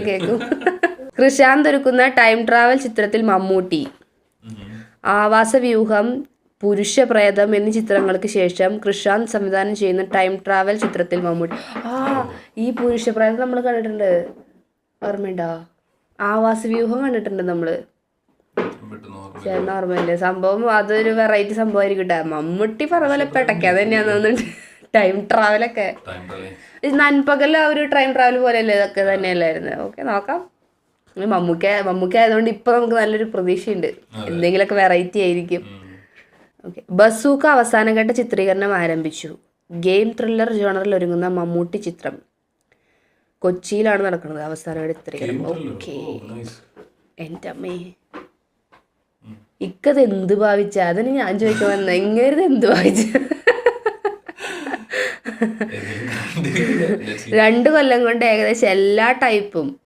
കേൾക്കും. കൃഷാന്ത് ഒരുക്കുന്ന time travel ചിത്രത്തിൽ മമ്മൂട്ടി. ആവാസവ്യൂഹം, പുരുഷപ്രേതം എന്നീ ചിത്രങ്ങൾക്ക് ശേഷം കൃഷാന്ത് സംവിധാനം ചെയ്യുന്ന ടൈം ട്രാവൽ ചിത്രത്തിൽ മമ്മൂട്ടി. ഈ പുരുഷപ്രേതം നമ്മൾ കണ്ടിട്ടുണ്ട്, ഓർമ്മയുണ്ടോ? ആവാസവ്യൂഹം കണ്ടിട്ടുണ്ട് നമ്മള്, ചേർന്ന ഓർമ്മയില്ലേ? സംഭവം അതൊരു വെറൈറ്റി സംഭവമായിരിക്കും കേട്ടോ. മമ്മൂട്ടി പറഞ്ഞ പോലെ പെട്ടയ്ക്കാതെ തന്നെയാന്ന് തോന്നുന്നുണ്ട്. ടൈം ട്രാവലൊക്കെ നൻപകൽ ആ ഒരു ടൈം ട്രാവൽ പോലെയല്ലേ ഇതൊക്കെ തന്നെയല്ലായിരുന്നു. ഓക്കെ, നോക്കാം. മമ്മൂക്ക ആയതുകൊണ്ട് ഇപ്പൊ നമുക്ക് നല്ലൊരു പ്രതീക്ഷയുണ്ട്, എന്തെങ്കിലുമൊക്കെ വെറൈറ്റി ആയിരിക്കും. ഓക്കെ. ബസൂക്ക അവസാനഘട്ട ചിത്രീകരണം ആരംഭിച്ചു. ഗെയിം ത്രില്ലർ ജോണറിൽ ഒരുങ്ങുന്ന മമ്മൂട്ടി ചിത്രം കൊച്ചിയിലാണ് നടക്കുന്നത് അവസാനഘട്ട ചിത്രീകരണം. ഓക്കെ. എൻ്റെ അമ്മേ, ഇക്കത് എന്ത് ഭാവിച്ച? അതിന് ഞാൻ ചോദിക്കാൻ വന്ന ഇങ്ങനെ എന്ത് ഭാവിച്ച? 2 കൊല്ലം കൊണ്ട് ഏകദേശം എല്ലാ ടൈപ്പും